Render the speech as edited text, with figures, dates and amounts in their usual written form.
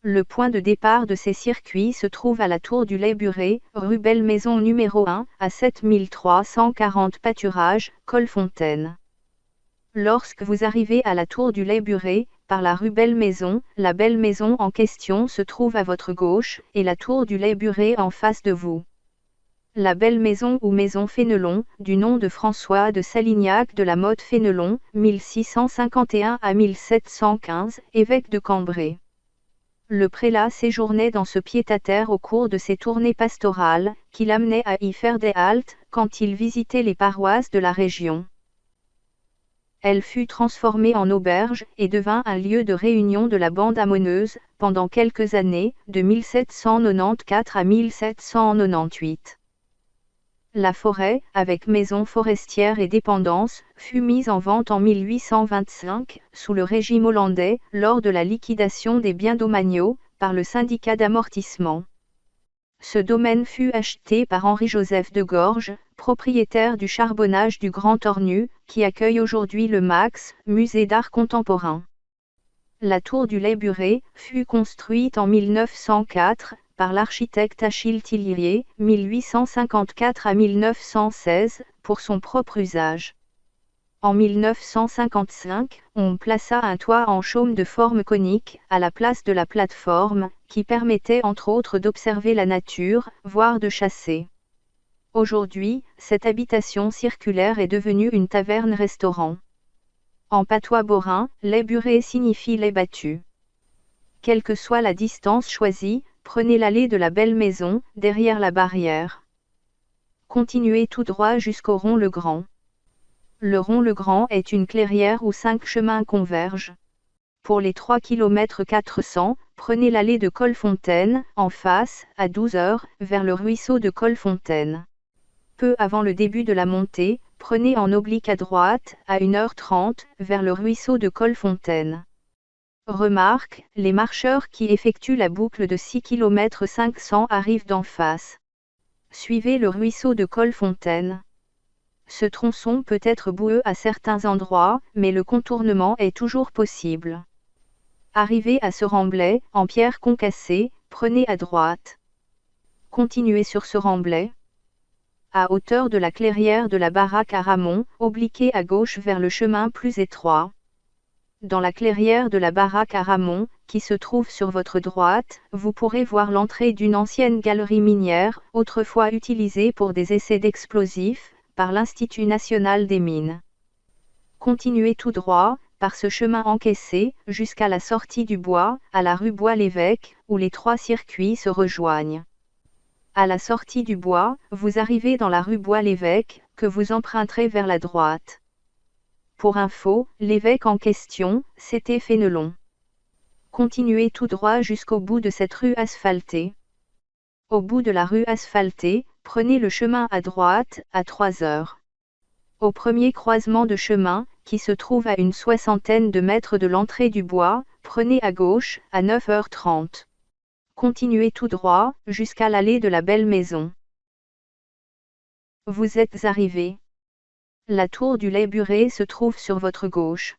Le point de départ de ces circuits se trouve à la Tour du Lait-Buré, rue Belle-Maison numéro 1, à 7340 Pâturage, Colfontaine. Lorsque vous arrivez à la Tour du Lait-Buré, par la rue Belle-Maison, la Belle-Maison en question se trouve à votre gauche, et la Tour du Lait-Buré en face de vous. La Belle-Maison ou Maison Fénelon, du nom de François de Salignac de la Motte Fénelon, 1651 à 1715, évêque de Cambrai. Le prélat séjournait dans ce pied-à-terre au cours de ses tournées pastorales, qui l'amenaient à y faire des haltes, quand il visitait les paroisses de la région. Elle fut transformée en auberge, et devint un lieu de réunion de la bande amoneuse, pendant quelques années, de 1794 à 1798. La forêt, avec maison forestière et dépendance, fut mise en vente en 1825, sous le régime hollandais, lors de la liquidation des biens domaniaux, par le syndicat d'amortissement. Ce domaine fut acheté par Henri-Joseph de Gorges, propriétaire du charbonnage du Grand Ornu, qui accueille aujourd'hui le Max, musée d'art contemporain. La tour du Lait-Buré fut construite en 1904, par l'architecte Achille Tillier, 1854 à 1916, pour son propre usage. En 1955, on plaça un toit en chaume de forme conique, à la place de la plateforme, qui permettait entre autres d'observer la nature, voire de chasser. Aujourd'hui, cette habitation circulaire est devenue une taverne-restaurant. En patois borin, Lait-Buré signifie lait battu. Quelle que soit la distance choisie, prenez l'allée de la Belle-Maison, derrière la barrière. Continuez tout droit jusqu'au Rond-le-Grand. Le Rond-le-Grand est une clairière où 5 chemins convergent. Pour les 3 km 400, prenez l'allée de Colfontaine, en face, à 12 h, vers le ruisseau de Colfontaine. Peu avant le début de la montée, prenez en oblique à droite, à 1h30, vers le ruisseau de Colfontaine. Remarque, les marcheurs qui effectuent la boucle de 6 km 500 arrivent d'en face. Suivez le ruisseau de Colfontaine. Ce tronçon peut être boueux à certains endroits, mais le contournement est toujours possible. Arrivé à ce remblai, en pierre concassée, prenez à droite. Continuez sur ce remblai. À hauteur de la clairière de la baraque à Ramon, obliquez à gauche vers le chemin plus étroit. Dans la clairière de la baraque à Ramon, qui se trouve sur votre droite, vous pourrez voir l'entrée d'une ancienne galerie minière, autrefois utilisée pour des essais d'explosifs, par l'Institut national des mines. Continuez tout droit, par ce chemin encaissé, jusqu'à la sortie du bois, à la rue Bois-l'Évêque, où les 3 circuits se rejoignent. À la sortie du bois, vous arrivez dans la rue Bois-l'Évêque, que vous emprunterez vers la droite. Pour info, l'évêque en question, c'était Fénelon. Continuez tout droit jusqu'au bout de cette rue asphaltée. Au bout de la rue asphaltée, prenez le chemin à droite, à 3 h. Au premier croisement de chemin, qui se trouve à une 60aine de mètres de l'entrée du bois, prenez à gauche, à 9h30. Continuez tout droit, jusqu'à l'allée de la Belle-Maison. Vous êtes arrivé. La tour du Lait-Buré se trouve sur votre gauche.